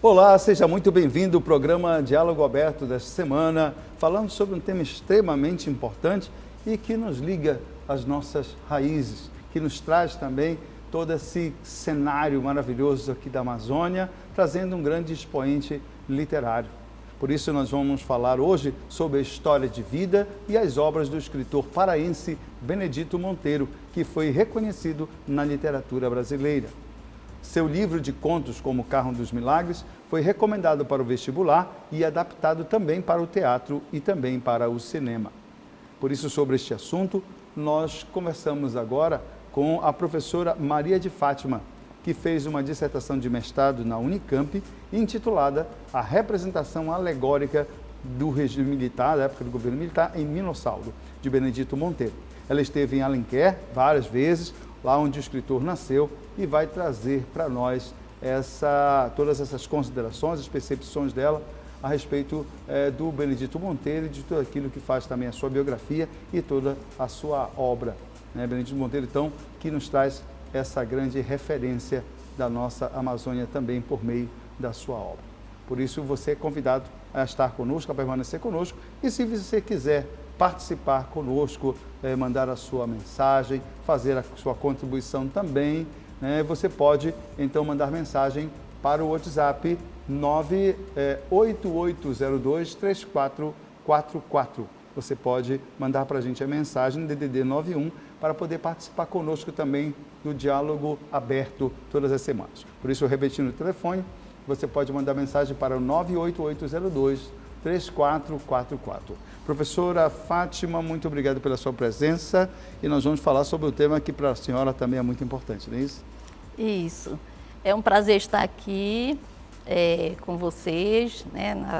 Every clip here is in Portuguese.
Olá, seja muito bem-vindo ao programa Diálogo Aberto desta semana, falando sobre um tema extremamente importante e que nos liga às nossas raízes, que nos traz também todo esse cenário maravilhoso aqui da Amazônia, trazendo um grande expoente literário. Por isso nós vamos falar hoje sobre a história de vida e as obras do escritor paraense Benedito Monteiro, que foi reconhecido na literatura brasileira. Seu livro de contos, como Carro dos Milagres, foi recomendado para o vestibular e adaptado também para o teatro e também para o cinema. Por isso, sobre este assunto, nós conversamos agora com a professora Maria de Fátima, que fez uma dissertação de mestrado na Unicamp, intitulada A Representação Alegórica do Regime Militar, da época do governo militar, em Minossauro, de Benedito Monteiro. Ela esteve em Alenquer várias vezes, lá onde o escritor nasceu, e vai trazer para nós todas essas considerações, as percepções dela a respeito do Benedito Monteiro e de tudo aquilo que faz também a sua biografia e toda a sua obra. Benedito Monteiro, então, que nos traz essa grande referência da nossa Amazônia também por meio da sua obra. Por isso, você é convidado a estar conosco, a permanecer conosco, e se você quiser participar conosco, mandar a sua mensagem, fazer a sua contribuição também, você pode então mandar mensagem para o WhatsApp 98802-3444. Você pode mandar para a gente a mensagem DDD 91 para poder participar conosco também do Diálogo Aberto todas as semanas. Por isso, repetindo o telefone, você pode mandar mensagem para o 98802-3444. Professora Fátima, muito obrigado pela sua presença e nós vamos falar sobre o tema que para a senhora também é muito importante, não é isso? Isso. É um prazer estar aqui com vocês,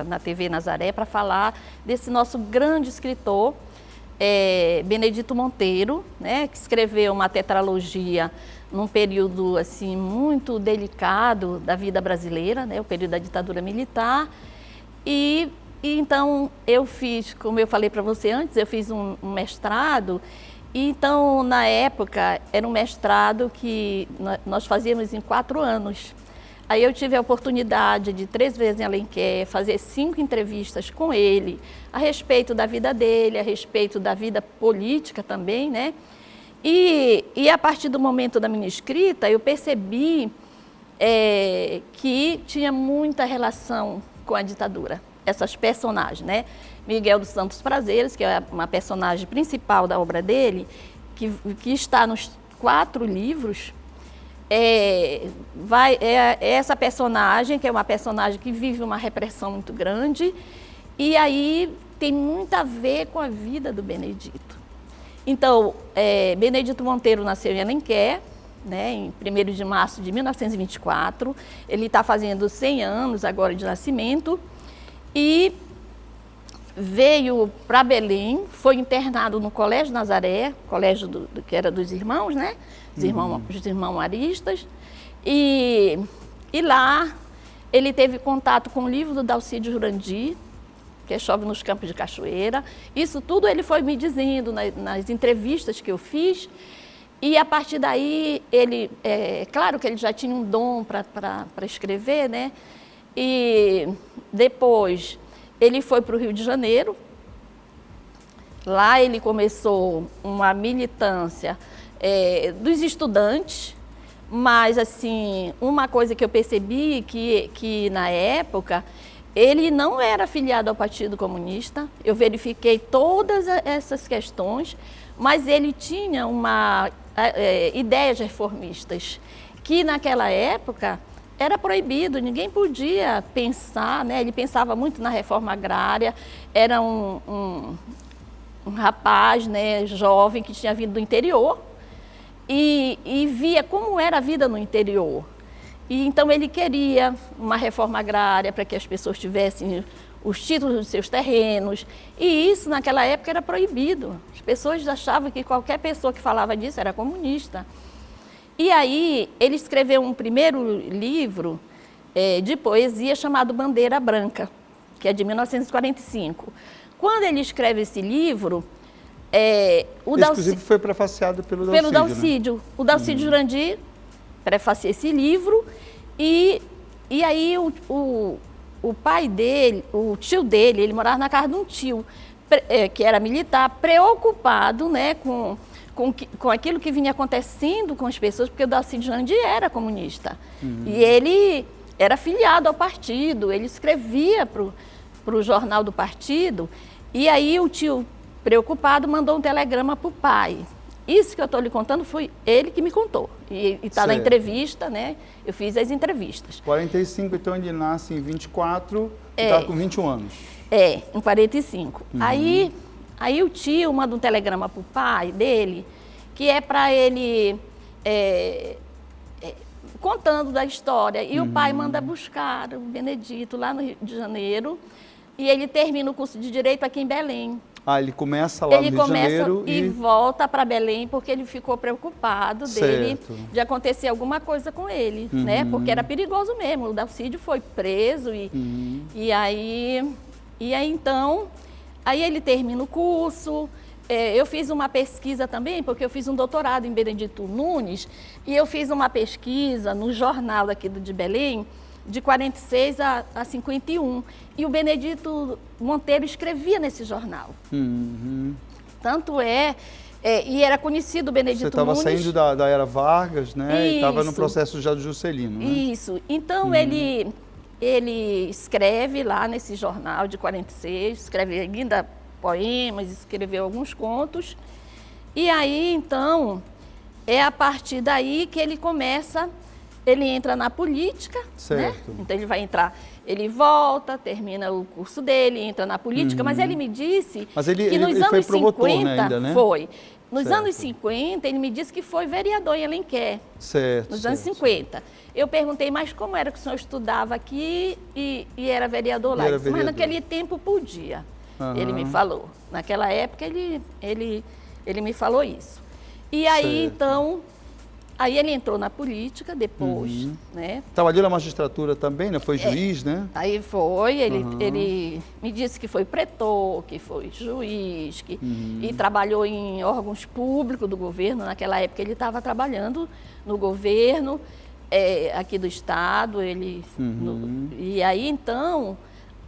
na TV Nazaré, para falar desse nosso grande escritor, Benedito Monteiro, que escreveu uma tetralogia num período assim, muito delicado da vida brasileira, o período da ditadura militar. E então eu fiz, como eu falei para você antes, eu fiz um mestrado. E então, na época, era um mestrado que nós fazíamos em 4 anos. Aí eu tive a oportunidade de 3 vezes em Alenquer fazer 5 entrevistas com ele a respeito da vida dele, a respeito da vida política também, E a partir do momento da minha escrita, eu percebi que tinha muita relação com a ditadura, essas personagens, Miguel dos Santos Prazeres, que é uma personagem principal da obra dele, que está nos 4 livros, essa personagem, que é uma personagem que vive uma repressão muito grande, e aí tem muito a ver com a vida do Benedito. Então, Benedito Monteiro nasceu em Alenquer, em 1º de março de 1924, ele está fazendo 100 anos agora de nascimento, e veio para Belém, foi internado no Colégio Nazaré, colégio que era dos irmãos, Os irmãos maristas, e lá ele teve contato com o livro do Dalcídio Jurandir, que Chove nos Campos de Cachoeira. Isso tudo ele foi me dizendo nas entrevistas que eu fiz, e a partir daí, claro que ele já tinha um dom para escrever, E depois ele foi para o Rio de Janeiro. Lá ele começou uma militância dos estudantes, mas assim, uma coisa que eu percebi que na época ele não era afiliado ao Partido Comunista. Eu verifiquei todas essas questões, mas ele tinha ideias reformistas, que naquela época era proibido, ninguém podia pensar, Ele pensava muito na reforma agrária, era um rapaz, jovem, que tinha vindo do interior e via como era a vida no interior. E então ele queria uma reforma agrária para que as pessoas tivessem os títulos dos seus terrenos, e isso naquela época era proibido. As pessoas achavam que qualquer pessoa que falava disso era comunista. E aí ele escreveu um primeiro livro de poesia chamado Bandeira Branca, que é de 1945. Quando ele escreve esse livro, inclusive foi prefaciado pelo Dalcídio. O Dalcídio Jurandir prefacia esse livro, e E aí o pai dele, o tio dele, ele morava na casa de um tio, que era militar, preocupado, né, com aquilo que vinha acontecendo com as pessoas, porque o Darcy de Jandir era comunista. E ele era filiado ao partido, ele escrevia para o jornal do partido, e aí o tio, preocupado, mandou um telegrama para o pai. Isso que eu estou lhe contando foi ele que me contou. E está na entrevista, né? Eu fiz as entrevistas. 45, então ele nasce em 24 e está com 21 anos. Em 45. Aí o tio manda um telegrama para o pai dele, que é para ele contando da história. E o pai manda buscar o Benedito lá no Rio de Janeiro, e ele termina o curso de Direito aqui em Belém. Ele começa lá no Rio de Janeiro e volta para Belém, porque ele ficou preocupado de acontecer alguma coisa com ele, né? Porque era perigoso mesmo. O Dalcídio foi preso e aí então ele termina o curso. Eu fiz uma pesquisa também, porque eu fiz um doutorado em Benedito Nunes, e eu fiz uma pesquisa no jornal aqui de Belém, de 46 a 51. E o Benedito Monteiro escrevia nesse jornal. Tanto e era conhecido o Benedito Nunes. Você estava saindo da era Vargas, né? E estava no processo já do Juscelino, né? Isso. Então ele escreve lá nesse jornal de 46, escreve ainda poemas, escreveu alguns contos. E aí, então, é a partir daí que ele começa... Ele entra na política, né? Então ele volta, termina o curso dele, entra na política, mas ele me disse que nos anos 50, né, ainda, né? Foi. Nos anos 50, ele me disse que foi vereador em Alenquer. Nos anos 50. Eu perguntei, mas como era que o senhor estudava aqui e era vereador lá? Mas naquele tempo podia, ele me falou. Naquela época ele me falou isso. E aí, então... Aí ele entrou na política depois, né? Trabalhou na magistratura também, né? Foi juiz, né? Aí foi, ele me disse que foi pretor, que foi juiz, e trabalhou em órgãos públicos do governo. Naquela época ele estava trabalhando no governo aqui do estado. E aí então,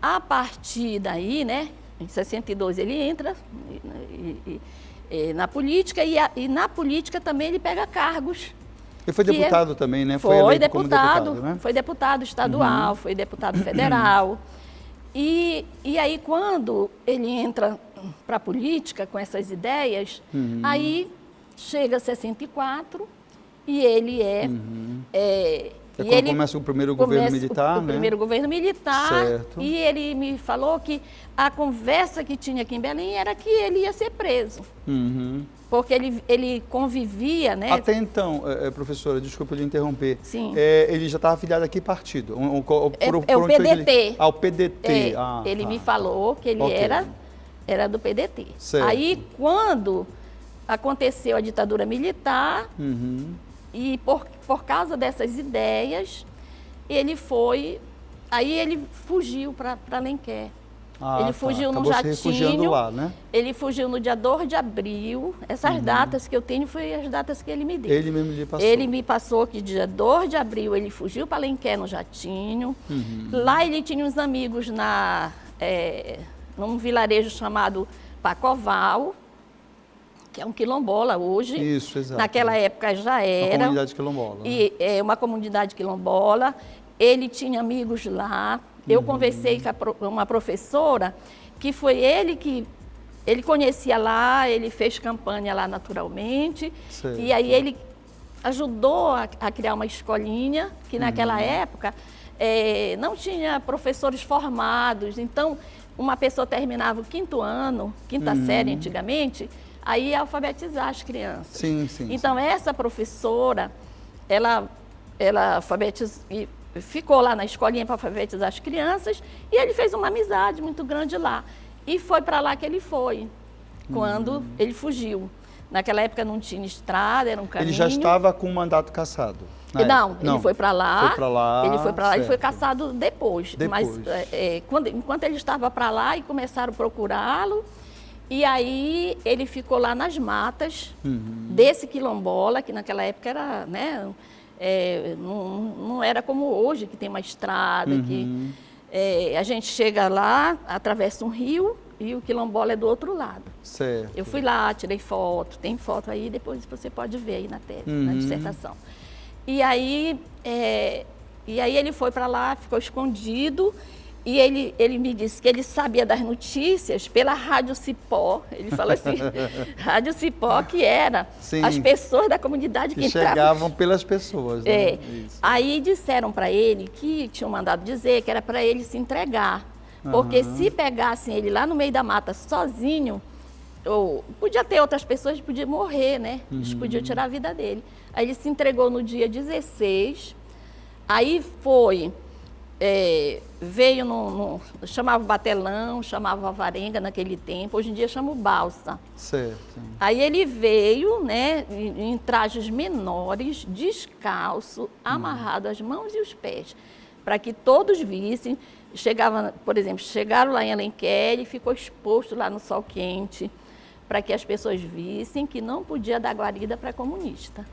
a partir daí, né? Em 62 ele entra na política, e na política também ele pega cargos. Ele foi deputado também, né? Foi deputado, né? Foi deputado estadual, foi deputado federal. E aí, quando ele entra para a política com essas ideias, aí chega 64 e ele quando começa o primeiro governo militar, né? O primeiro governo militar. E ele me falou que a conversa que tinha aqui em Belém era que ele ia ser preso. Porque ele convivia, né? Até então, professora, desculpa lhe interromper. Sim. Ele já estava afiliado a que partido? O PDT. O PDT. Ele me falou que ele era do PDT. Certo. Aí, quando aconteceu a ditadura militar, e por causa dessas ideias, ele fugiu para Alenquer. Ele fugiu num jatinho, lá, né? Ele fugiu no dia 2 de abril. Essas datas que eu tenho foi as datas que ele me deu. Ele mesmo lhe passou. Ele me passou que dia 2 de abril ele fugiu para Alenquer no jatinho. Lá ele tinha uns amigos num vilarejo chamado Pacoval, que é um quilombola hoje. Isso, exato. Naquela época já era. Uma comunidade quilombola. E é uma comunidade quilombola. Ele tinha amigos lá. Eu conversei com uma professora, que foi ele conhecia lá, ele fez campanha lá naturalmente. E aí ele ajudou a criar uma escolinha, que naquela época não tinha professores formados. Então, uma pessoa terminava o 5º ano, 5ª série antigamente, aí ia alfabetizar as crianças. Então, essa professora, ela alfabetizou, ficou lá na escolinha para alfabetizar as crianças, e ele fez uma amizade muito grande lá. E foi para lá que ele foi, quando ele fugiu. Naquela época não tinha estrada, era um caminho. Ele já estava com o mandato cassado? Não, ele foi para lá. Ele foi para lá e foi cassado depois. Mas enquanto ele estava para lá, e começaram a procurá-lo, e aí ele ficou lá nas matas desse quilombola, que naquela época era, né, não era como hoje, que tem uma estrada, que a gente chega lá, atravessa um rio e o quilombola é do outro lado. Certo. Eu fui lá, tirei foto, tem foto aí, depois você pode ver aí na tese, na dissertação. E aí ele foi para lá, ficou escondido. E ele me disse que ele sabia das notícias pela Rádio Cipó. Ele falou assim, Rádio Cipó, que era as pessoas da comunidade que entravam. Chegavam pelas pessoas, né? Isso. Aí disseram para ele que tinham mandado dizer que era para ele se entregar. Porque se pegassem ele lá no meio da mata sozinho, podia ter outras pessoas que podiam morrer, né? Eles podiam tirar a vida dele. Aí ele se entregou no dia 16, aí foi... veio chamava batelão, chamava varenga naquele tempo, hoje em dia chama o balsa. Certo. Aí ele veio, né, em trajes menores, descalço, amarrado as mãos e os pés, para que todos vissem. Por exemplo, chegaram lá em Alenquer e ficou exposto lá no sol quente, para que as pessoas vissem que não podia dar guarida para comunista.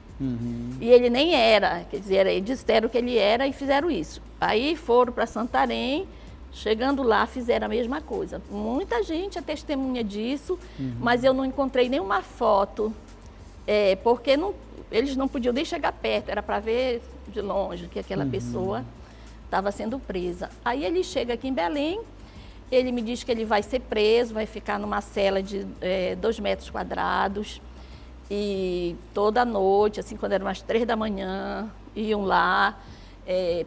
E ele nem era, quer dizer, eles disseram que ele era e fizeram isso. Aí foram para Santarém, chegando lá fizeram a mesma coisa. Muita gente é testemunha disso, mas eu não encontrei nenhuma foto, porque eles não podiam nem chegar perto, era para ver de longe que aquela pessoa estava sendo presa. Aí ele chega aqui em Belém, ele me diz que ele vai ser preso, vai ficar numa cela de 2 metros quadrados. E toda noite, assim, quando eram umas 3 da manhã, iam lá e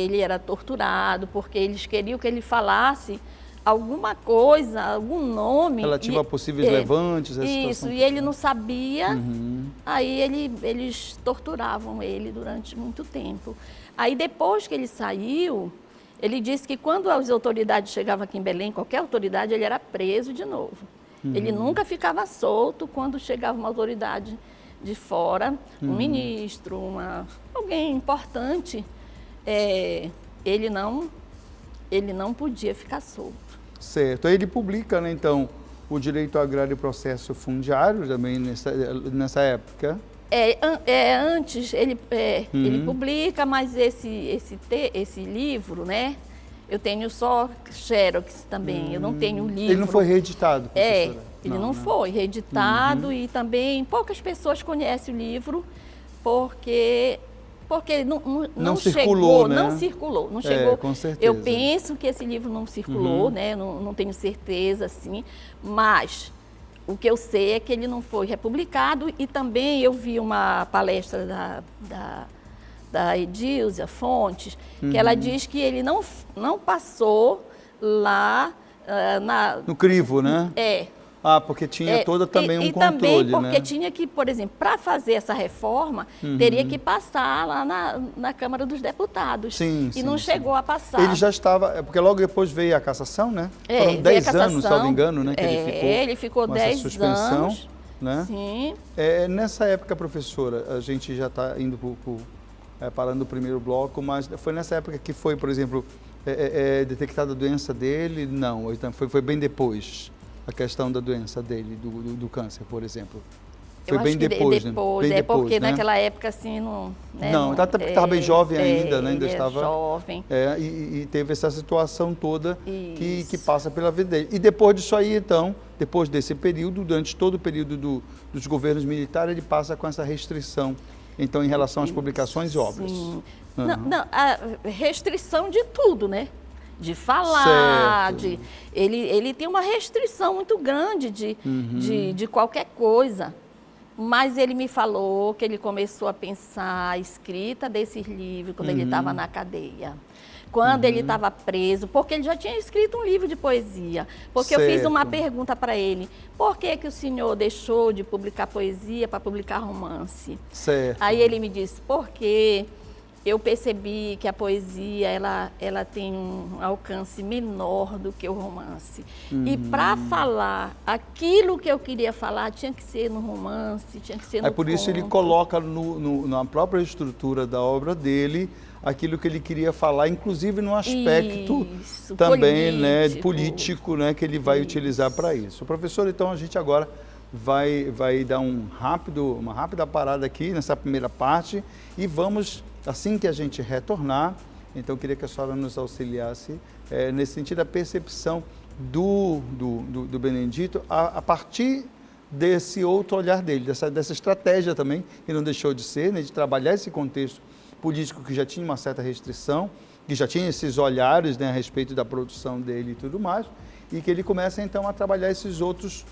ele era torturado, porque eles queriam que ele falasse alguma coisa, algum nome. Relativo a possíveis levantes, essa isso, situação. e ele não sabia, aí eles torturavam ele durante muito tempo. Aí depois que ele saiu, ele disse que quando as autoridades chegavam aqui em Belém, qualquer autoridade, ele era preso de novo. Ele nunca ficava solto quando chegava uma autoridade de fora, um ministro, alguém importante, ele não podia ficar solto. Certo. Aí ele publica, né, então, o Direito Agrário e Processo Fundiário também nessa época. Antes ele publica, mas esse livro, né? Eu tenho só xerox também, eu não tenho livro. Ele não foi reeditado, professora? Ele não foi reeditado e também poucas pessoas conhecem o livro porque não circulou, chegou, né? Não circulou, não chegou. Com certeza. Eu penso que esse livro não circulou, né? Não tenho certeza, assim, mas o que eu sei é que ele não foi republicado e também eu vi uma palestra da Edilza Fontes, que ela diz que ele não passou lá no crivo, né? Porque tinha também um controle, também porque né? tinha que, por exemplo, para fazer essa reforma, teria que passar lá na Câmara dos Deputados. E não chegou a passar. Ele já estava, porque logo depois veio a cassação, né? Foram 10 anos, se não me engano, né? Que ele ficou 10 anos. Né? Sim. Nessa época, professora, a gente já está indo parando o primeiro bloco, mas foi nessa época que foi, por exemplo, detectada a doença dele? Não, foi bem depois. A questão da doença dele, do câncer, por exemplo. Foi bem depois, né? Porque né? naquela época, assim, não... Né, não, estava bem jovem ainda, né? Ainda estava jovem. E teve essa situação toda que passa pela vida dele. E depois disso aí, então, depois desse período, durante todo o período dos governos militares, ele passa com essa restrição, então, em relação às publicações e obras. Não, a restrição de tudo, né? De falar, ele tem uma restrição muito grande de qualquer coisa. Mas ele me falou que ele começou a pensar a escrita desses livros quando ele estava na cadeia. Quando ele estava preso, porque ele já tinha escrito um livro de poesia. Porque eu fiz uma pergunta para ele, por que o senhor deixou de publicar poesia para publicar romance? Aí ele me disse, porque eu percebi que a poesia ela tem um alcance menor do que o romance. E para falar aquilo que eu queria falar, tinha que ser no romance, tinha que ser no por isso ele coloca na própria estrutura da obra dele aquilo que ele queria falar, inclusive no aspecto também político, né, que ele vai utilizar para isso. Professor, então a gente agora vai dar uma rápida parada aqui nessa primeira parte e vamos, assim que a gente retornar, então eu queria que a senhora nos auxiliasse nesse sentido da percepção do Benedito a partir desse outro olhar dele, dessa estratégia também, que não deixou de ser, né, de trabalhar esse contexto político que já tinha uma certa restrição, que já tinha esses olhares, né, a respeito da produção dele e tudo mais, e que ele começa então a trabalhar esses outros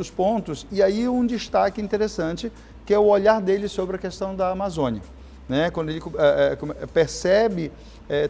pontos. E aí um destaque interessante, que é o olhar dele sobre a questão da Amazônia, né? Quando ele percebe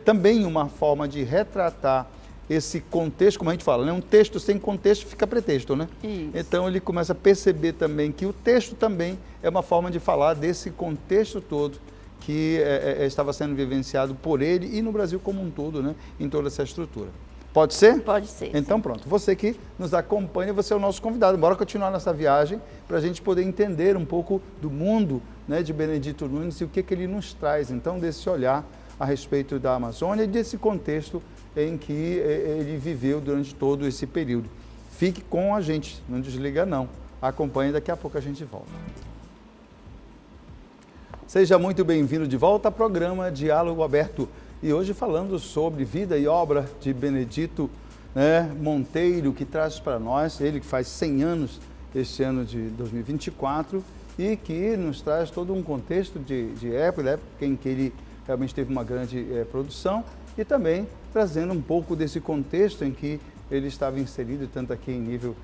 também uma forma de retratar esse contexto, como a gente fala, né? Um texto sem contexto fica pretexto, né? Isso. Então ele começa a perceber também que o texto também é uma forma de falar desse contexto todo que estava sendo vivenciado por ele e no Brasil como um todo, né? Em toda essa estrutura. Pode ser? Pode ser. Então pronto, você que nos acompanha, você é o nosso convidado. Bora continuar nessa viagem para a gente poder entender um pouco do mundo, né, de Benedito Nunes e o que ele nos traz, então, desse olhar a respeito da Amazônia e desse contexto em que ele viveu durante todo esse período. Fique com a gente, não desliga não. Acompanhe, daqui a pouco a gente volta. Seja muito bem-vindo de volta ao programa Diálogo Aberto. E hoje falando sobre vida e obra de Benedito, né, Monteiro, que traz para nós, ele que faz 100 anos este ano de 2024 e que nos traz todo um contexto de época em que ele realmente teve uma grande produção e também trazendo um pouco desse contexto em que ele estava inserido, tanto aqui em nível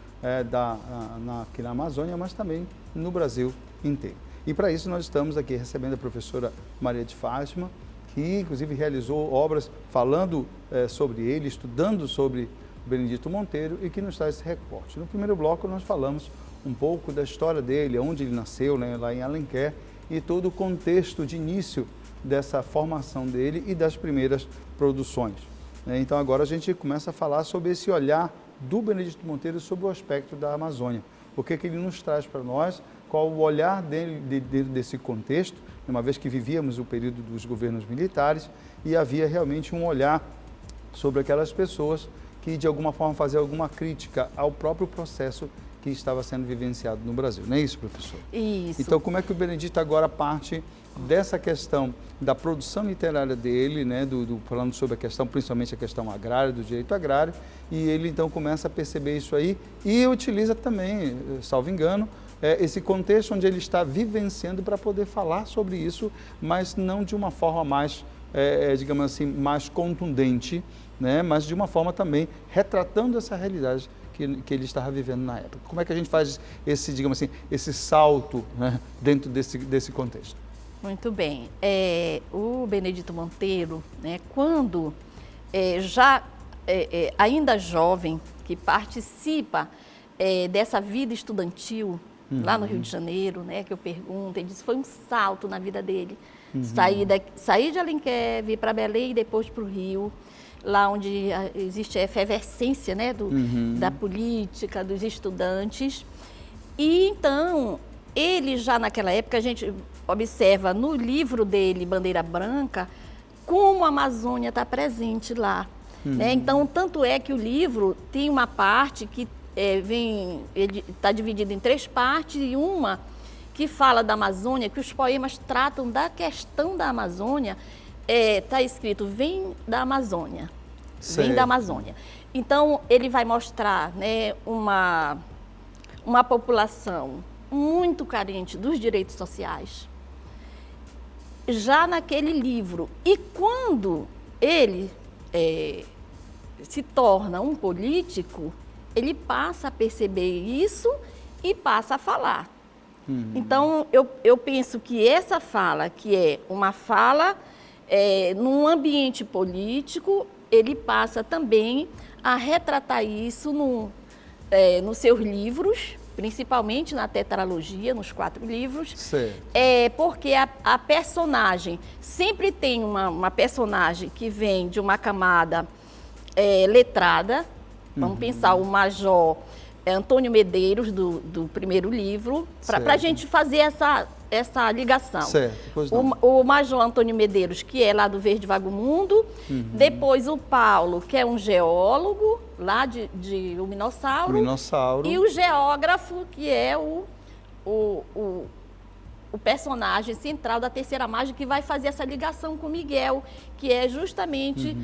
aqui na Amazônia, mas também no Brasil inteiro. E para isso nós estamos aqui recebendo a professora Maria de Fátima, que inclusive realizou obras falando sobre ele, estudando sobre Benedito Monteiro e que nos traz esse recorte. No primeiro bloco nós falamos um pouco da história dele, onde ele nasceu, né, lá em Alenquer, e todo o contexto de início dessa formação dele e das primeiras produções. Então agora a gente começa a falar sobre esse olhar do Benedito Monteiro sobre o aspecto da Amazônia. O que ele nos traz para nós, qual o olhar dele dentro desse contexto, uma vez que vivíamos o período dos governos militares e havia realmente um olhar sobre aquelas pessoas que de alguma forma faziam alguma crítica ao próprio processo que estava sendo vivenciado no Brasil. Não é isso, professor? Isso. Então, como é que o Benedito agora parte dessa questão da produção literária dele, né, falando sobre a questão, principalmente a questão agrária, do direito agrário, e ele então começa a perceber isso aí e utiliza também, salvo engano, esse contexto onde ele está vivenciando para poder falar sobre isso, mas não de uma forma mais, digamos assim, mais contundente, né, mas de uma forma também retratando essa realidade que ele estava vivendo na época. Como é que a gente faz esse, digamos assim, esse salto, né, dentro desse contexto? Muito bem. O Benedito Monteiro, né, quando ainda jovem, que participa dessa vida estudantil, lá no Rio de Janeiro, né, que eu pergunto, ele disse, foi um salto na vida dele. Sair de Alenquer, vir para Belém e depois para o Rio, lá onde existe a efervescência, né, da política, dos estudantes. E então, ele já naquela época, a gente observa no livro dele, Bandeira Branca, como a Amazônia está presente lá. Né? Então, tanto é que o livro tem uma parte que ele está dividido em 3 partes e uma que fala da Amazônia, que os poemas tratam da questão da Amazônia, está escrito, vem da Amazônia, vem da Amazônia. Então, ele vai mostrar, né, uma população muito carente dos direitos sociais, já naquele livro. E quando ele se torna um político, ele passa a perceber isso e passa a falar. Então, eu penso que essa fala, que é uma fala num ambiente político, ele passa também a retratar isso nos seus livros, principalmente na tetralogia, nos 4 livros. Certo. Porque a personagem, sempre tem uma personagem que vem de uma camada letrada. Vamos pensar o Major Antônio Medeiros, do primeiro livro, para a gente fazer essa ligação. Certo, pois não. O Major Antônio Medeiros, que é lá do Verde Vago Mundo, depois o Paulo, que é um geólogo, lá de o Minossauro. Minossauro. E o geógrafo, que é o personagem central da Terceira Mágica, que vai fazer essa ligação com Miguel, que é justamente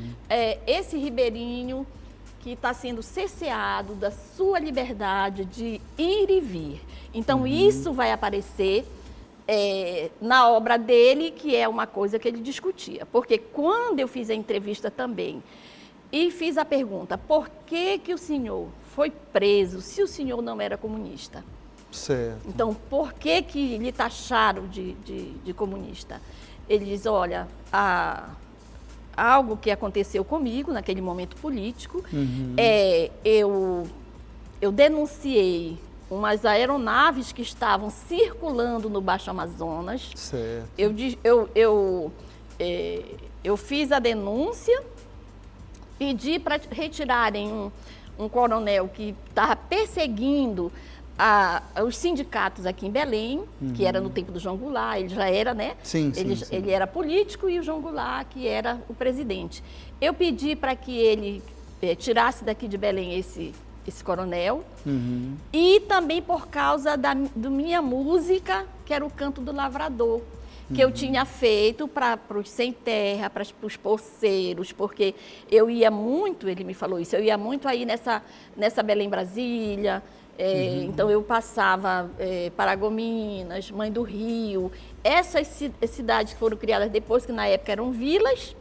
esse ribeirinho que está sendo cerceado da sua liberdade de ir e vir. Então, isso vai aparecer na obra dele, que é uma coisa que ele discutia. Porque quando eu fiz a entrevista também e fiz a pergunta, por que o senhor foi preso se o senhor não era comunista? Certo. Então, por que lhe taxaram de comunista? Ele diz, olha, algo que aconteceu comigo naquele momento político, eu denunciei umas aeronaves que estavam circulando no Baixo Amazonas. Certo. Eu fiz a denúncia, pedi para retirarem um coronel que estava perseguindo os sindicatos aqui em Belém, que era no tempo do João Goulart, ele já era, né? Sim. Ele era político e o João Goulart, que era o presidente. Eu pedi para que ele tirasse daqui de Belém esse coronel, e também por causa da minha música, que era o Canto do Lavrador, que eu tinha feito para os sem terra, para os poceiros, porque eu ia muito, ele me falou isso, eu ia muito aí nessa Belém Brasília, então eu passava Paragominas, Mãe do Rio, essas cidades que foram criadas depois, que na época eram vilas,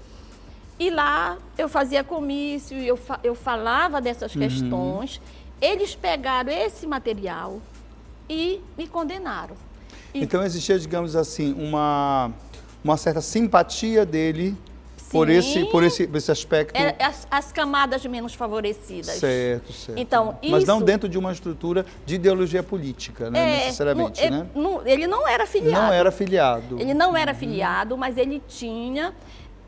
e lá eu fazia comício, eu falava dessas questões. Eles pegaram esse material e me condenaram. Então existia, digamos assim, uma certa simpatia dele por esse aspecto. As camadas menos favorecidas. Certo. Então, mas não dentro de uma estrutura de ideologia política, né, necessariamente, né? Ele não era filiado. Não era filiado. Ele não era filiado, mas ele tinha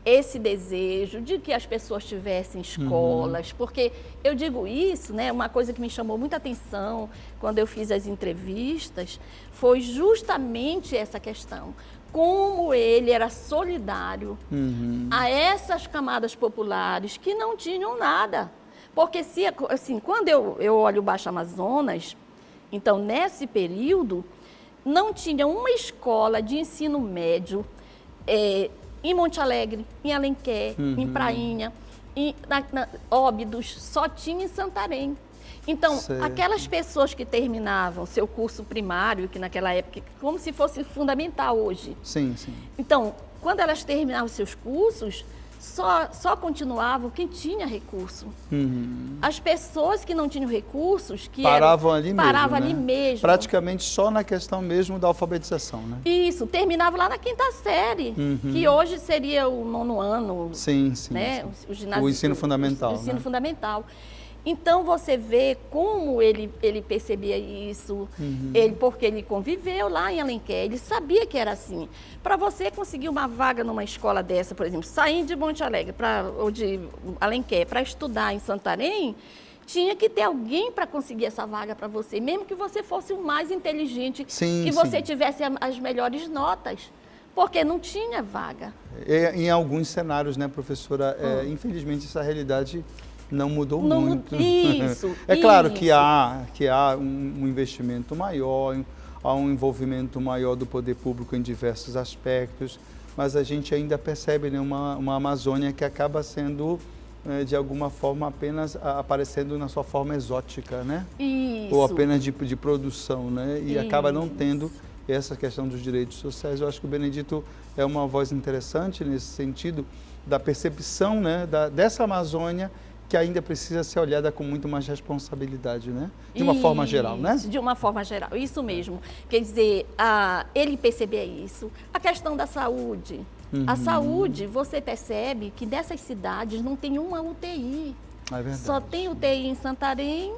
esse desejo de que as pessoas tivessem escolas, porque eu digo isso, né, uma coisa que me chamou muita atenção quando eu fiz as entrevistas, foi justamente essa questão, como ele era solidário a essas camadas populares que não tinham nada. Porque, assim, quando eu olho o Baixo Amazonas, então, nesse período, não tinha uma escola de ensino médio em Monte Alegre, em Alenquer, em Prainha, em Óbidos, só tinha em Santarém. Então, aquelas pessoas que terminavam seu curso primário, que naquela época, como se fosse fundamental hoje. Sim. Então, quando elas terminavam seus cursos, só continuavam quem tinha recurso. As pessoas que não tinham recursos, que paravam ali mesmo. Praticamente só na questão mesmo da alfabetização, né? Isso, terminava lá na 5ª série, que hoje seria o 9º ano. Sim. Né? O ensino fundamental. O ensino fundamental. Então, você vê como ele percebia isso, porque ele conviveu lá em Alenquer, ele sabia que era assim. Para você conseguir uma vaga numa escola dessa, por exemplo, saindo de Monte Alegre ou de Alenquer para estudar em Santarém, tinha que ter alguém para conseguir essa vaga para você, mesmo que você fosse o mais inteligente, que você tivesse as melhores notas. Porque não tinha vaga. Em alguns cenários, né, professora, infelizmente essa realidade não mudou muito. Isso. Claro que há um investimento maior, há um envolvimento maior do poder público em diversos aspectos, mas a gente ainda percebe, né, uma Amazônia que acaba sendo, de alguma forma, apenas aparecendo na sua forma exótica, né? Isso. Ou apenas de produção, né? E acaba não tendo essa questão dos direitos sociais. Eu acho que o Benedito é uma voz interessante nesse sentido, da percepção, né, dessa Amazônia, que ainda precisa ser olhada com muito mais responsabilidade, né? De uma forma geral, né? De uma forma geral, isso mesmo. Quer dizer, ele percebia isso. A questão da saúde. A saúde, você percebe que dessas cidades não tem uma UTI. É verdade. Só tem UTI em Santarém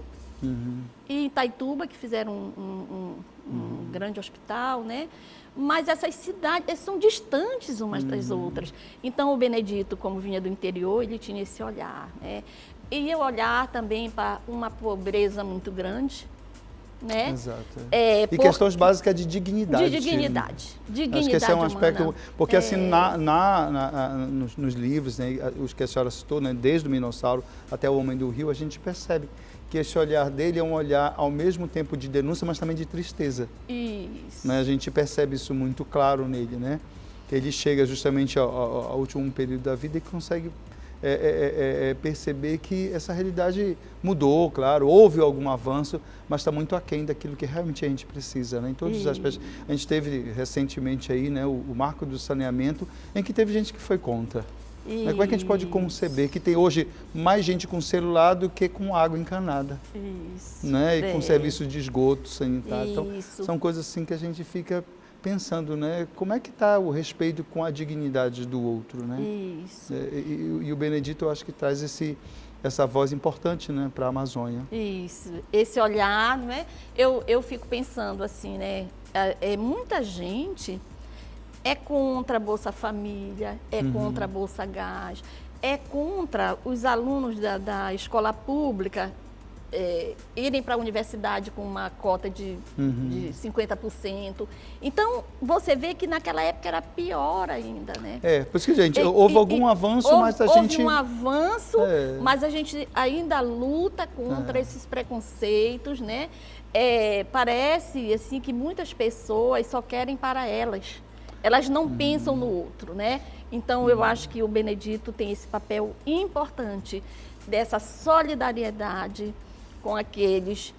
e em Itaituba, que fizeram um grande hospital, né? Mas essas cidades são distantes umas das outras. Então, o Benedito, como vinha do interior, ele tinha esse olhar, né? E eu olhar também para uma pobreza muito grande, né? Exato. É, E questões básicas de dignidade. De dignidade. Dignidade acho que esse é um humana. aspecto, porque assim, nos livros, né, os que a senhora citou, né, desde o Minossauro até o Homem do Rio, a gente percebe que esse olhar dele é um olhar ao mesmo tempo de denúncia, mas também de tristeza. Isso. Né? A gente percebe isso muito claro nele, né? Que ele chega justamente ao último período da vida e consegue perceber que essa realidade mudou, claro, houve algum avanço, mas está muito aquém daquilo que realmente a gente precisa, né? Em todos os aspectos. A gente teve recentemente aí, né, o marco do saneamento, em que teve gente que foi contra. Né? Como é que a gente pode conceber que tem hoje mais gente com celular do que com água encanada? Isso. Né? E com serviço de esgoto sanitário. Então, Isso. são coisas assim que a gente fica pensando, né? Como é que está o respeito com a dignidade do outro, né? Isso. E o Benedito, eu acho que traz essa voz importante, né, para a Amazônia. Isso. Esse olhar, não é? Eu fico pensando assim, né? Muita gente é contra a Bolsa Família, é contra a Bolsa Gás, é contra os alunos da escola pública irem para a universidade com uma cota de 50%. Então, você vê que naquela época era pior ainda, né? Por isso que, gente, houve algum avanço, mas a gente... Houve um avanço, mas a gente ainda luta contra esses preconceitos, né? Parece, assim, que muitas pessoas só querem para elas. Elas não pensam no outro, né? Então, eu acho que o Benedito tem esse papel importante dessa solidariedade com aqueles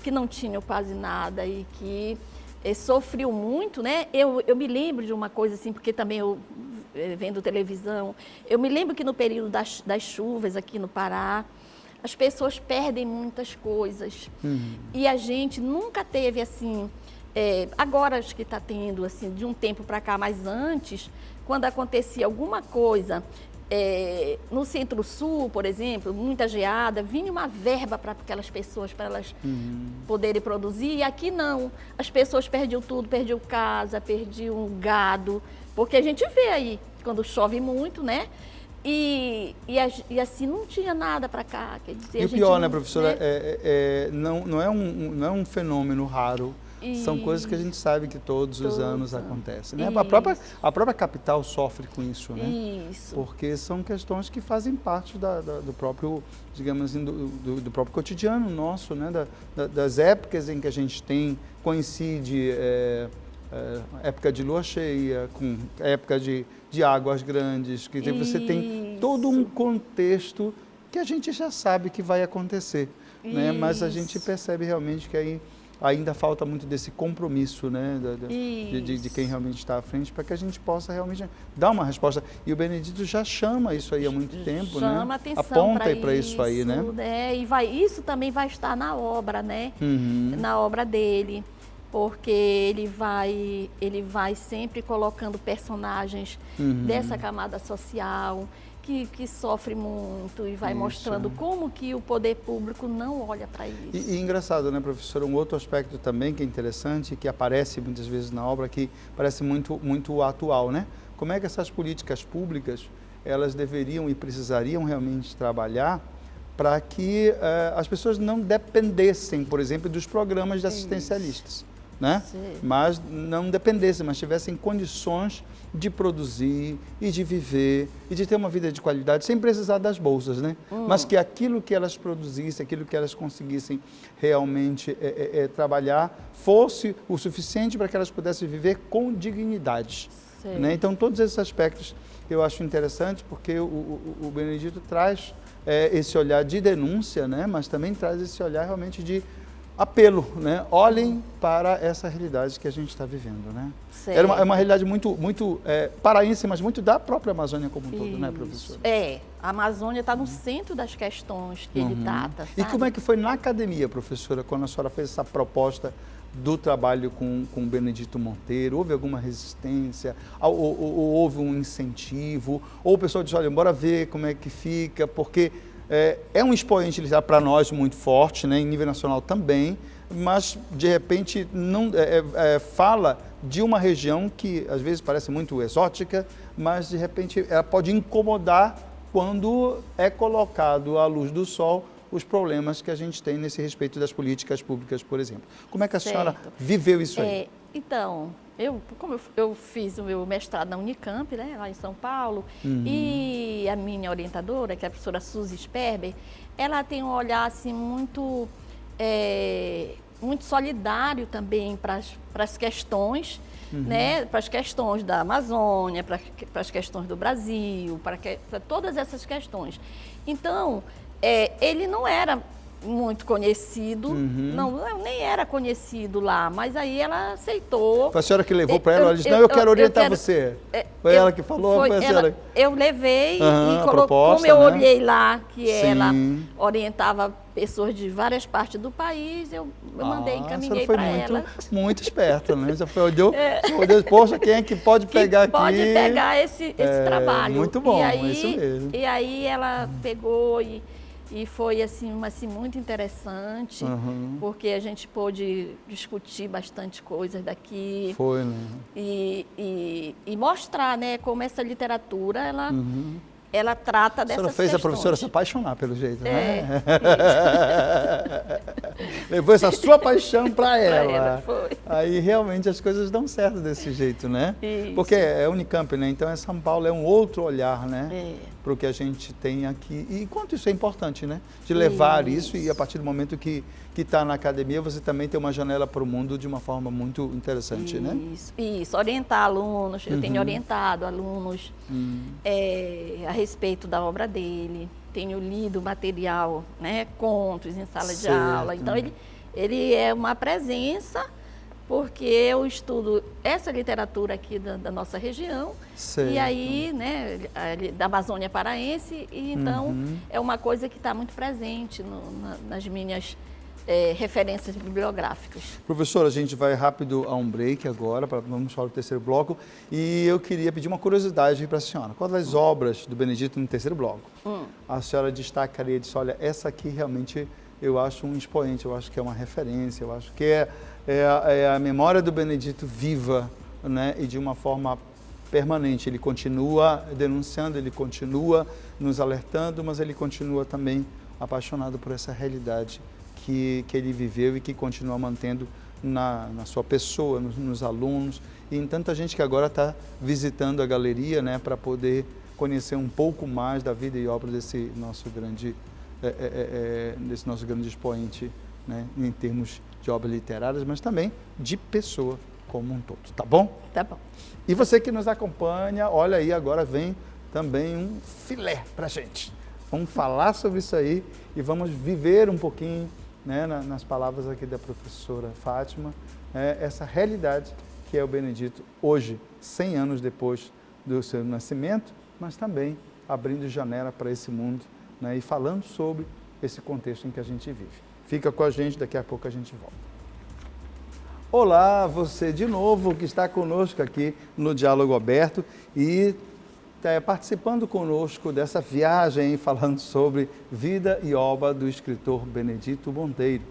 que não tinham quase nada e que sofriam muito, né? Eu me lembro de uma coisa assim, porque também eu vendo televisão, eu me lembro que no período das chuvas aqui no Pará, as pessoas perdem muitas coisas. E a gente nunca teve assim... agora acho que está tendo, assim, de um tempo para cá, mas antes, quando acontecia alguma coisa, no Centro-Sul, por exemplo, muita geada, vinha uma verba para aquelas pessoas, para elas poderem produzir, e aqui não. As pessoas perdiam tudo, perdiam casa, perdiam gado, porque a gente vê aí, quando chove muito, né? E assim, não tinha nada para cá. Quer dizer, e o pior, né, professora, não é um fenômeno raro. São coisas que a gente sabe que todos os anos acontecem, né? A própria capital sofre com isso, né? Isso. Porque são questões que fazem parte do próprio, digamos assim, do próprio cotidiano nosso, né? Das épocas em que a gente coincide época de lua cheia, com época de águas grandes, que você tem todo um contexto que a gente já sabe que vai acontecer, né? Mas a gente percebe realmente que aí ainda falta muito desse compromisso, né, de quem realmente está à frente, para que a gente possa realmente dar uma resposta. E o Benedito já chama isso aí há muito tempo, né? Chama atenção, aponta para isso aí, né? E isso também vai estar na obra, né? Na obra dele, porque ele vai sempre colocando personagens dessa camada social, que sofre muito e vai mostrando como que o poder público não olha para isso. E engraçado, né, professora, um outro aspecto também que é interessante, que aparece muitas vezes na obra, que parece muito atual, né? Como é que essas políticas públicas, elas deveriam e precisariam realmente trabalhar para que as pessoas não dependessem, por exemplo, dos programas de assistencialistas, né? Mas não dependessem, mas tivessem condições de produzir e de viver e de ter uma vida de qualidade sem precisar das bolsas, né? Mas que aquilo que elas produzissem, aquilo que elas conseguissem realmente trabalhar fosse o suficiente para que elas pudessem viver com dignidade, né? Então, todos esses aspectos eu acho interessante, porque o Benedito traz esse olhar de denúncia, né? Mas também traz esse olhar realmente de apelo, né? Olhem para essa realidade que a gente está vivendo, né? É uma realidade muito paraense, mas muito da própria Amazônia como um todo, né, professora? A Amazônia está no centro das questões que ele trata, sabe? E como é que foi na academia, professora, quando a senhora fez essa proposta do trabalho com o Benedito Monteiro? Houve alguma resistência? Ou houve um incentivo? Ou o pessoal disse, olha, bora ver como é que fica, porque é um expoente literário para nós muito forte, né, em nível nacional também, mas de repente não fala de uma região que às vezes parece muito exótica, mas de repente ela pode incomodar quando é colocado à luz do sol os problemas que a gente tem nesse respeito das políticas públicas, por exemplo. Como é que a senhora Certo. viveu isso aí? Então, como eu fiz o meu mestrado na Unicamp, né, lá em São Paulo, e a minha orientadora, que é a professora Suzy Sperber, ela tem um olhar assim, muito solidário também para as questões, né, para as questões da Amazônia, para as questões do Brasil, para todas essas questões. Então, ele não era muito conhecido, não, nem era conhecido lá, mas aí ela aceitou. Foi a senhora que levou para ela? Ela disse, não, eu quero orientar você. Foi ela que falou? Foi a senhora? Eu levei a e proposta, como eu né? olhei lá que Sim. ela orientava pessoas de várias partes do país, eu mandei, encaminhei para ela. Muito esperta, né? Já foi, olhou, poxa, quem é que pode pegar aqui? Pode pegar esse trabalho. Muito bom, e aí, é isso mesmo. E aí ela pegou e foi assim muito interessante, porque a gente pôde discutir bastante coisas daqui. Foi, né? E mostrar, né, como essa literatura, ela trata dessas questões. A senhora fez a professora se apaixonar, pelo jeito, né? Isso. Levou essa sua paixão para ela. Foi. Aí realmente as coisas dão certo desse jeito, né? Isso. Porque é Unicamp, né? Então São Paulo é um outro olhar, né? Para o que a gente tem aqui. E quanto isso é importante, né? De levar isso e a partir do momento que está na academia, você também tem uma janela para o mundo de uma forma muito interessante, né? Isso. Orientar alunos. Eu tenho orientado alunos a respeito da obra dele. Tenho lido material, né? Contos em sala de aula. Então, ele é uma presença, porque eu estudo essa literatura aqui da nossa região, e aí, né, da Amazônia Paraense, e então é uma coisa que está muito presente nas minhas referências bibliográficas. Professora, a gente vai rápido a um break agora, vamos para o terceiro bloco, e eu queria pedir uma curiosidade para a senhora. Qual das obras do Benedito no terceiro bloco a senhora destacaria e disse, olha, essa aqui realmente eu acho um expoente, eu acho que é uma referência, eu acho que é a memória do Benedito viva, né, e de uma forma permanente. Ele continua denunciando, ele continua nos alertando, mas ele continua também apaixonado por essa realidade que ele viveu e que continua mantendo na sua pessoa, nos alunos e em tanta gente que agora está visitando a galeria, né, para poder conhecer um pouco mais da vida e obra desse nosso grande expoente, né, em termos de obras literárias, mas também de pessoa como um todo, tá bom? Tá bom. E você que nos acompanha, olha aí, agora vem também um filé pra gente. Vamos falar sobre isso aí e vamos viver um pouquinho, né, nas palavras aqui da professora Fátima, essa realidade que é o Benedito hoje, 100 anos depois do seu nascimento, mas também abrindo janela para esse mundo, né, e falando sobre esse contexto em que a gente vive. Fica com a gente, daqui a pouco a gente volta. Olá, você de novo que está conosco aqui no Diálogo Aberto e participando conosco dessa viagem, falando sobre vida e obra do escritor Benedito Monteiro.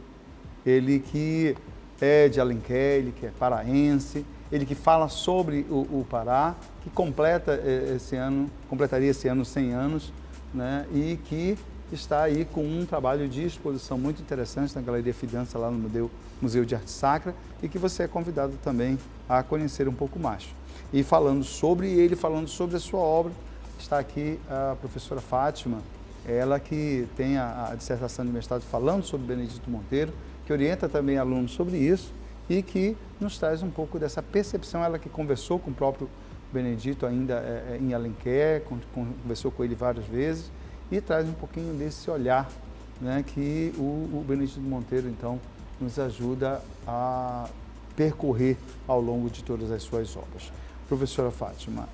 Ele que é de Alenquer, ele que é paraense, ele que fala sobre o Pará, que completaria esse ano 100 anos, né, e que está aí com um trabalho de exposição muito interessante na Galeria Fidança, lá no Museu de Arte Sacra, e que você é convidado também a conhecer um pouco mais. E falando sobre ele, falando sobre a sua obra, está aqui a professora Fátima, ela que tem a dissertação de mestrado falando sobre Benedito Monteiro, que orienta também alunos sobre isso e que nos traz um pouco dessa percepção, ela que conversou com o próprio Benedito ainda em Alenquer, conversou com ele várias vezes, e traz um pouquinho desse olhar, né, que o Benedito Monteiro, então, nos ajuda a percorrer ao longo de todas as suas obras. Professora Fátima,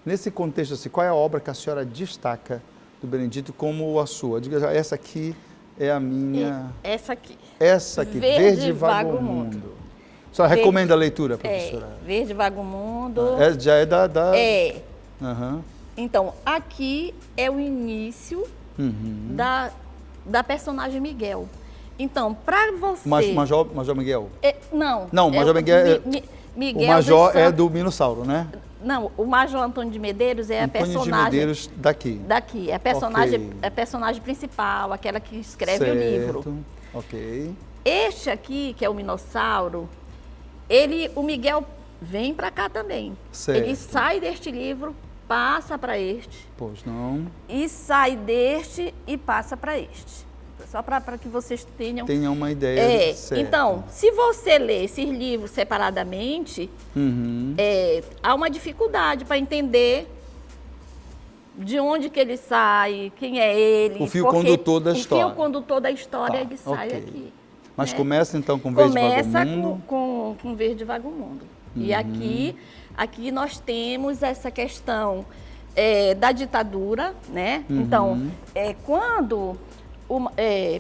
nesse contexto, assim, qual é a obra que a senhora destaca do Benedito como a sua? Diga, essa aqui é a minha... Essa aqui. Essa aqui, Verde Vaga o Mundo. A senhora recomenda a leitura, professora? Verde Vaga o Mundo. Já é da... Uhum. Então, aqui é o início da personagem Miguel. Então, para você... Major Miguel? Não. Não, Major Miguel... Miguel o Major é do Minossauro, né? Não, o Major Antônio de Medeiros é Antônio a personagem... de Medeiros daqui. Daqui, é a personagem principal, aquela que escreve o livro. Ok. Este aqui, que é o Minossauro, o Miguel vem para cá também. Certo. Ele sai deste livro, passa para este. Pois não. E sai deste e passa para este. Só para que vocês tenham uma ideia. Certo. Então, se você ler esses livros separadamente, há uma dificuldade para entender de onde que ele sai, quem é ele. O fio condutor da história. O fio condutor da história, ele sai aqui. Mas começa então com Verde Vago-Mundo. Começa com Verde Vago-Mundo. E aqui nós temos essa questão da ditadura, né? Então, quando...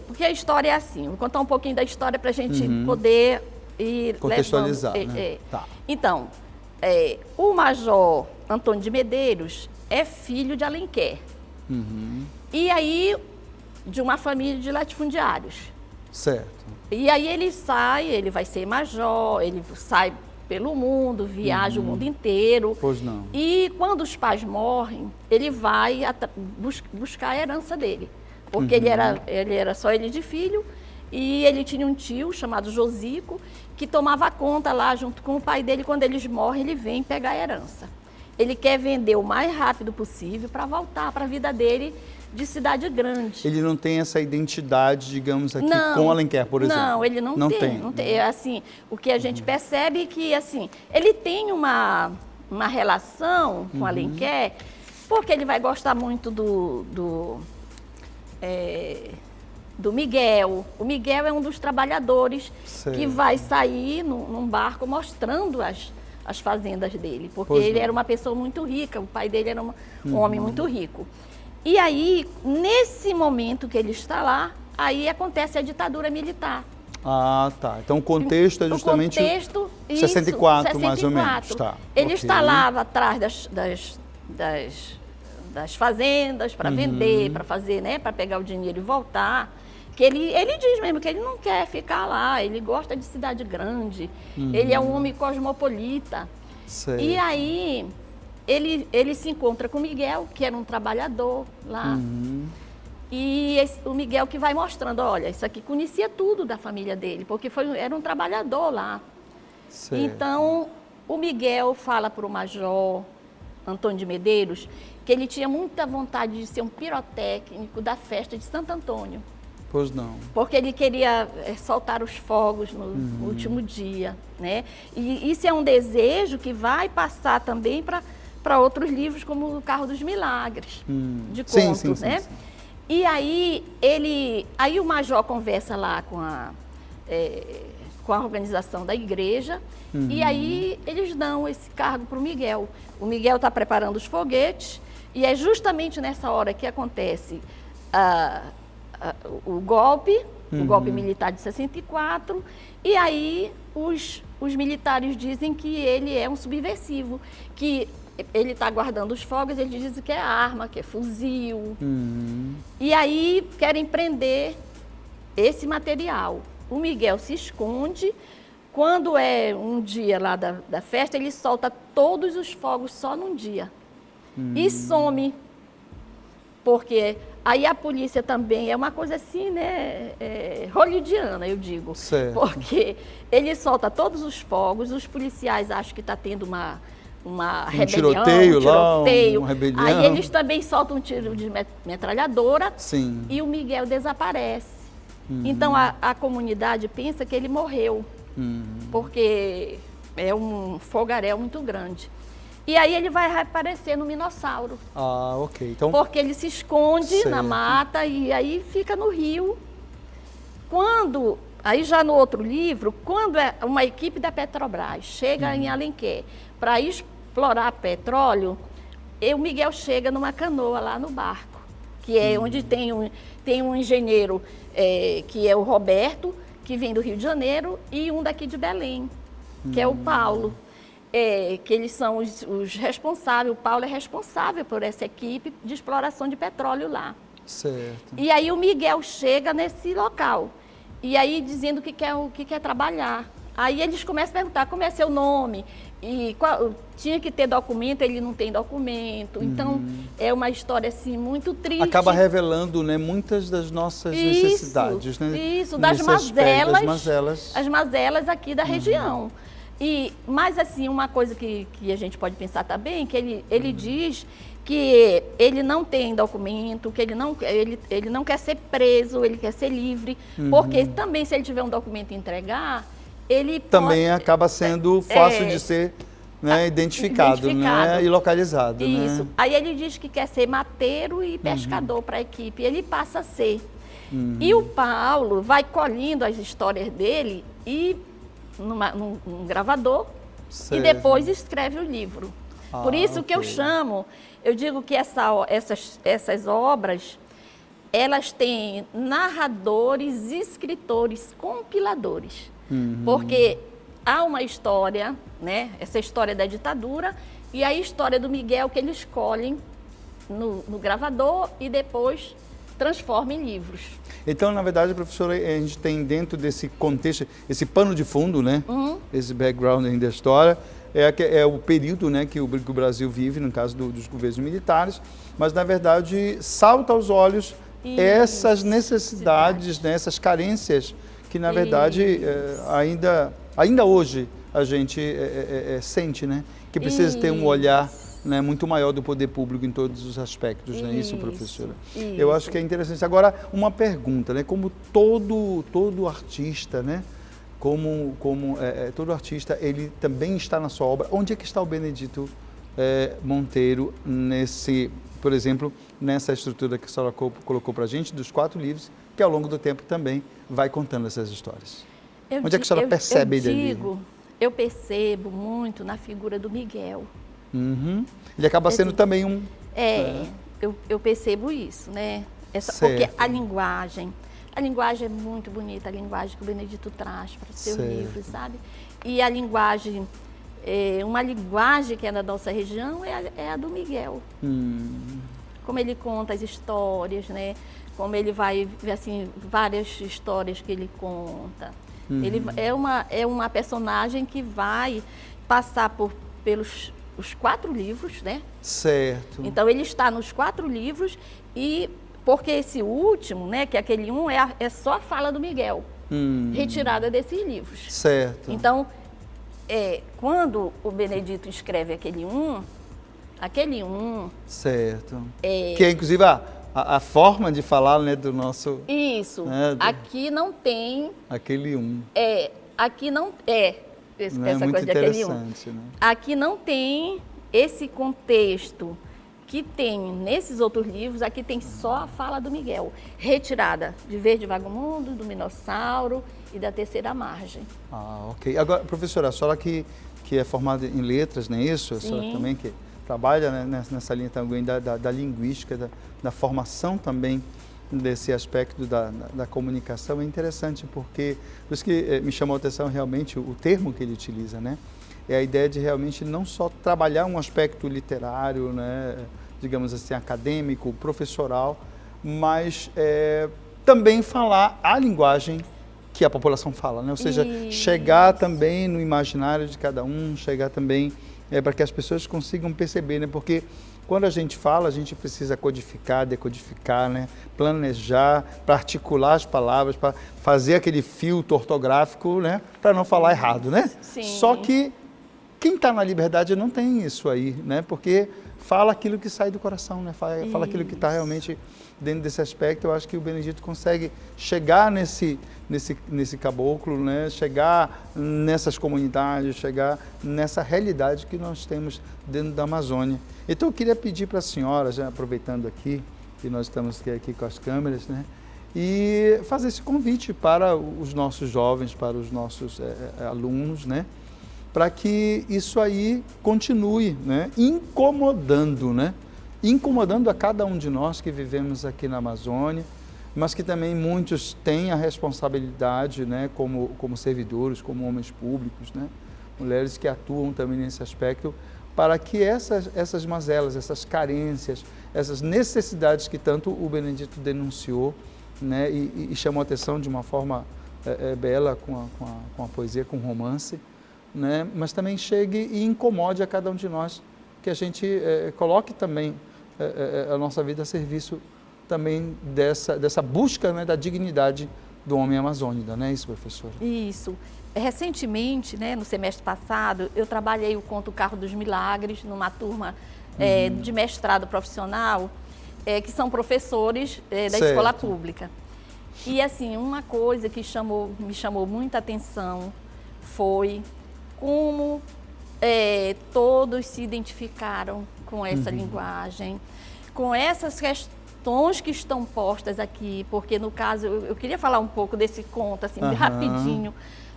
porque a história é assim, vou contar um pouquinho da história para a gente poder ir contextualizar. levando. Né? Tá. Então, o Major Antônio de Medeiros é filho de Alenquer. E aí, de uma família de latifundiários. Certo. E aí ele vai ser major, ele sai pelo mundo, viaja o mundo inteiro. Pois não. E quando os pais morrem, ele vai buscar a herança dele. Porque ele era só ele de filho, e ele tinha um tio chamado Josico, que tomava conta lá junto com o pai dele. Quando eles morrem, ele vem pegar a herança. Ele quer vender o mais rápido possível para voltar para a vida dele de cidade grande. Ele não tem essa identidade, digamos aqui, com Alenquer, por exemplo? Não, ele não tem. Assim, o que a gente percebe é que assim, ele tem uma relação com Alenquer, porque ele vai gostar muito do Miguel. O Miguel é um dos trabalhadores que vai sair num barco mostrando as fazendas dele, porque ele era uma pessoa muito rica, o pai dele era um homem muito rico. E aí, nesse momento que ele está lá, aí acontece a ditadura militar. Ah, tá. Então o contexto é justamente 64, mais ou menos. Tá. Ele está lá atrás das fazendas para vender, para fazer, né, para pegar o dinheiro e voltar. Que ele diz mesmo que ele não quer ficar lá, ele gosta de cidade grande, ele é um homem cosmopolita. Certo. E aí ele se encontra com o Miguel, que era um trabalhador lá. E o Miguel que vai mostrando, olha, isso aqui conhecia tudo da família dele, porque era um trabalhador lá. Certo. Então, o Miguel fala para o Major Antônio de Medeiros que ele tinha muita vontade de ser um pirotécnico da festa de Santo Antônio. Pois não. Porque ele queria soltar os fogos no último dia, né? E isso é um desejo que vai passar também para outros livros, como o Carro dos Milagres, de contos, né? Sim. E aí o Major conversa lá com a organização da igreja, e aí eles dão esse cargo para o Miguel. O Miguel está preparando os foguetes, e é justamente nessa hora que acontece o golpe militar de 64, e aí os militares dizem que ele é um subversivo, que ele está guardando os fogos, eles dizem que é arma, que é fuzil. E aí querem prender esse material. O Miguel se esconde. Quando é um dia lá da festa, ele solta todos os fogos só num dia. E some. Porque aí a polícia também é uma coisa assim, né, hollywoodiana, eu digo. Certo. Porque ele solta todos os fogos, os policiais acham que está tendo uma rebelião, tiroteio lá, uma rebelião. Aí eles também soltam um tiro de metralhadora. Sim. E o Miguel desaparece. Então a comunidade pensa que ele morreu, porque é um fogaréu muito grande. E aí ele vai reaparecer no Minossauro. Ah, ok. Então, porque ele se esconde na mata e aí fica no rio. Aí já no outro livro, quando uma equipe da Petrobras chega em Alenquer para explorar petróleo, o Miguel chega numa canoa lá no barco, que é onde tem um engenheiro que é o Roberto, que vem do Rio de Janeiro, e um daqui de Belém, que é o Paulo. Que eles são os responsáveis, o Paulo é responsável por essa equipe de exploração de petróleo lá. Certo. E aí o Miguel chega nesse local, e aí dizendo que quer trabalhar. Aí eles começam a perguntar como é seu nome, tinha que ter documento, ele não tem documento. Então, é uma história assim muito triste. Acaba revelando, né, muitas das nossas necessidades, né? Isso, das mazelas. As mazelas aqui da região. Mas assim, uma coisa que a gente pode pensar também, que ele diz que ele não tem documento, que ele não quer ser preso, ele quer ser livre, porque também se ele tiver um documento a entregar, ele também acaba sendo fácil de ser, né, identificado, né, e localizado. Isso. Né? Aí ele diz que quer ser mateiro e pescador para a equipe, ele passa a ser. E o Paulo vai colhendo as histórias dele e num gravador, certo, e depois escreve o livro. Por isso que eu digo que essas obras, elas têm narradores, escritores, compiladores. Porque há uma história, né, essa história da ditadura, e a história do Miguel que eles escolhem no gravador e depois transforma em livros. Então, na verdade, professora, a gente tem dentro desse contexto, esse pano de fundo, né, esse background da história, é o período, né, que o Brasil vive, no caso dos governos militares, mas, na verdade, salta aos olhos essas necessidades, né, essas carências que, na verdade, ainda hoje a gente sente, né, que precisa ter um olhar, né, muito maior do poder público em todos os aspectos, né? Isso, professora. Eu acho que é interessante. Agora, uma pergunta, né? Como todo artista, né? Todo artista, ele também está na sua obra. Onde é que está o Benedito Monteiro por exemplo, nessa estrutura que a senhora colocou para a gente, dos 4 livros, que ao longo do tempo também vai contando essas histórias? Onde é que a senhora percebe ele ali? Eu percebo muito na figura do Miguel. Ele acaba sendo também um... Eu percebo isso, né? Porque a linguagem é muito bonita, a linguagem que o Benedito traz para os seus livros, sabe? E a linguagem, uma linguagem que é da nossa região é a do Miguel. Como ele conta as histórias, né? Como ele vai, assim, várias histórias que ele conta. Ele é uma personagem que vai passar pelos os 4 livros, né? Certo. Então, ele está nos 4 livros porque esse último, né, que é aquele é só a fala do Miguel, retirada desses livros. Certo. Então, quando o Benedito escreve aquele 1... Certo. Que é, inclusive, a forma de falar, né, do nosso... Isso. Né, aqui não tem... Aquele 1. Aqui não... Essa muito coisa de aquele 1. Né? Aqui não tem esse contexto que tem nesses outros livros, aqui tem só a fala do Miguel, retirada de Verde Vagamundo, do Minossauro e da Terceira Margem. Ok. Agora, professora, a senhora que é formada em letras, não é isso? A senhora também que trabalha, né, nessa linha também da linguística, da formação também desse aspecto da comunicação. É interessante porque, por isso que me chamou a atenção realmente o termo que ele utiliza, né? É a ideia de realmente não só trabalhar um aspecto literário, né, digamos assim, acadêmico, professoral, mas também falar a linguagem que a população fala, né? Ou seja, chegar também no imaginário de cada um, chegar também para que as pessoas consigam perceber, né? Porque quando a gente fala, a gente precisa codificar, decodificar, né? Planejar, para articular as palavras, para fazer aquele filtro ortográfico, né? Para não falar errado, né? Sim. Só que quem está na liberdade não tem isso aí, né? Porque fala aquilo que sai do coração, né? Fala aquilo que está realmente dentro desse aspecto. Eu acho que o Benedito consegue chegar nesse caboclo, né? Chegar nessas comunidades, chegar nessa realidade que nós temos dentro da Amazônia. Então eu queria pedir para a senhora, já aproveitando aqui, que nós estamos aqui com as câmeras, né? E fazer esse convite para os nossos jovens, para os nossos alunos, né? Para que isso aí continue, né? Incomodando, né? Incomodando a cada um de nós que vivemos aqui na Amazônia, mas que também muitos têm a responsabilidade, né? Como servidores, como homens públicos, né? Mulheres que atuam também nesse aspecto, para que essas mazelas, essas carências, essas necessidades que tanto o Benedito denunciou, né? E chamou a atenção de uma forma bela com a poesia, com o romance, né? Mas também chegue e incomode a cada um de nós, que a gente coloque também a nossa vida a serviço também dessa busca, né, da dignidade do homem amazônida, não é isso, professora? Isso. Recentemente, né, no semestre passado, eu trabalhei o conto Carro dos Milagres numa turma de mestrado profissional, que são professores da escola pública. E assim, uma coisa que me chamou muita atenção foi como todos se identificaram com essa linguagem, com essas questões que estão postas aqui, porque no caso, eu queria falar um pouco desse conto, assim, rapidinho,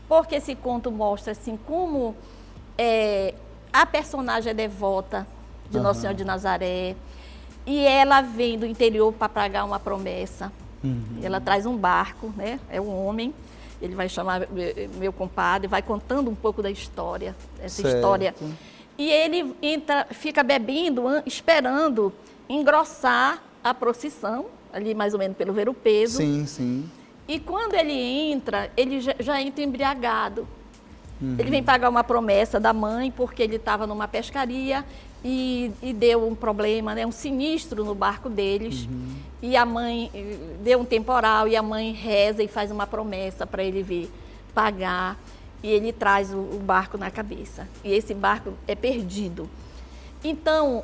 porque esse conto mostra, assim, como a personagem é devota de Nossa Senhora de Nazaré, e ela vem do interior para pagar uma promessa. Ela traz um barco, né? É um homem, ele vai chamar meu compadre, vai contando um pouco da história, essa história. E ele fica bebendo, esperando engrossar a procissão, ali mais ou menos pelo Ver-o-Peso. Sim, sim. E quando ele entra, ele já entra embriagado. Ele vem pagar uma promessa da mãe, porque ele estava numa pescaria e deu um problema, né, um sinistro no barco deles. E a mãe deu um temporal e a mãe reza e faz uma promessa para ele vir pagar. E ele traz o barco na cabeça. E esse barco é perdido. Então,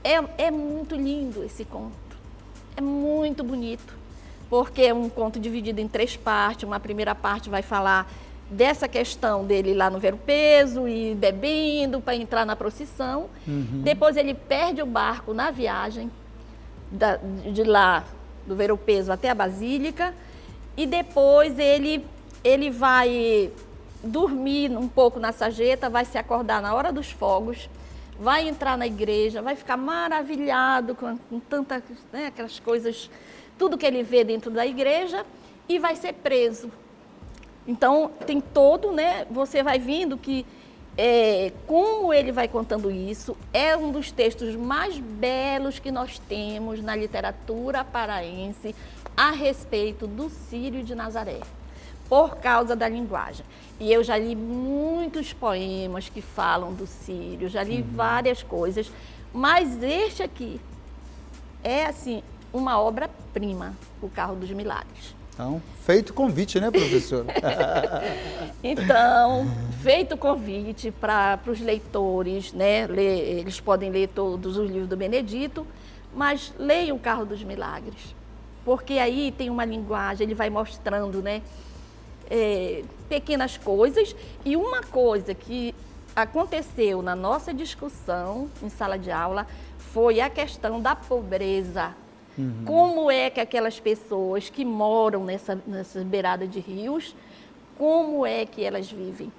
é muito lindo esse conto. É muito bonito. Porque é um conto dividido em 3 partes. Uma primeira parte vai falar dessa questão dele lá no Ver-o-Peso e bebendo para entrar na procissão. Depois ele perde o barco na viagem, de lá do Ver-o-Peso até a Basílica. E depois ele vai dormir um pouco na sarjeta, vai se acordar na hora dos fogos, vai entrar na igreja, vai ficar maravilhado com tantas, né, aquelas coisas, tudo que ele vê dentro da igreja, e vai ser preso. Então, tem todo, né, você vai vendo que como ele vai contando isso, é um dos textos mais belos que nós temos na literatura paraense a respeito do Círio de Nazaré, por causa da linguagem. E eu já li muitos poemas que falam do Círio, já li várias coisas, mas este aqui é, assim, uma obra-prima, o Carro dos Milagres. Então, feito o convite, né, professora? Então, feito o convite para os leitores, né, eles podem ler todos os livros do Benedito, mas leiam o Carro dos Milagres, porque aí tem uma linguagem, ele vai mostrando, né, pequenas coisas. E uma coisa que aconteceu na nossa discussão em sala de aula foi a questão da pobreza. Como é que aquelas pessoas que moram nessa beirada de rios, como é que elas vivem,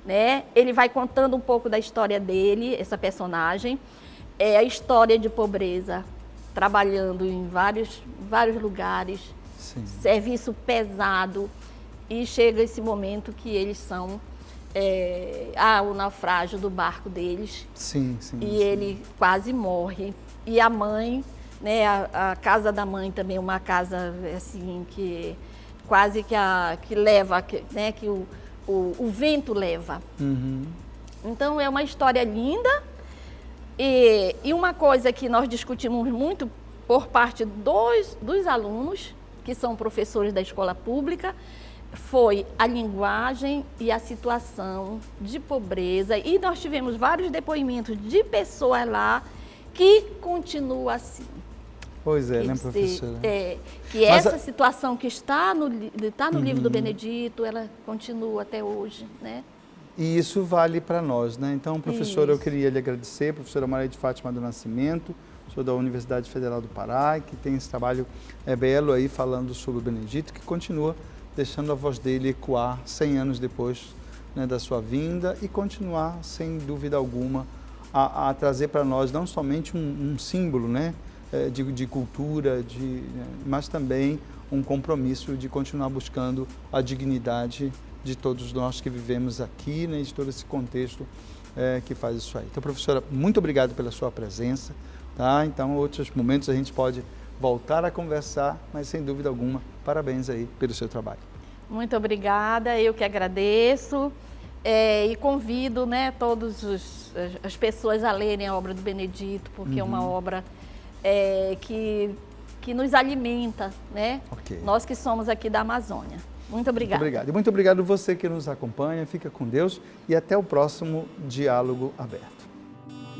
né? Ele vai contando um pouco da história dele, essa personagem, a história de pobreza, trabalhando em vários lugares, serviço pesado, e chega esse momento que eles são o naufrágio do barco deles, ele quase morre, e a mãe, né, a casa da mãe também é uma casa assim que quase que leva, né, que o vento leva. Então é uma história linda, e uma coisa que nós discutimos muito por parte dos alunos, que são professores da escola pública, foi a linguagem e a situação de pobreza, e nós tivemos vários depoimentos de pessoas lá que continua assim. Pois é, né, professora? Essa situação que está no livro do Benedito, ela continua até hoje, né? E isso vale para nós, né? Então, professora, eu queria lhe agradecer, professora Maria de Fátima do Nascimento, sou da Universidade Federal do Pará, que tem esse trabalho belo aí falando sobre o Benedito, que continua deixando a voz dele ecoar 100 anos depois, né, da sua vinda, e continuar, sem dúvida alguma, a trazer para nós não somente um símbolo, né, de cultura, mas também um compromisso de continuar buscando a dignidade de todos nós que vivemos aqui, né, de todo esse contexto que faz isso aí. Então, professora, muito obrigado pela sua presença. Tá? Então, em outros momentos a gente pode voltar a conversar, mas sem dúvida alguma, parabéns aí pelo seu trabalho. Muito obrigada, eu que agradeço. E convido, né, todas as pessoas a lerem a obra do Benedito, porque é uma obra que nos alimenta, né? Ok. Nós que somos aqui da Amazônia. Muito obrigada. Muito obrigado. E muito obrigado você que nos acompanha. Fica com Deus e até o próximo Diálogo Aberto.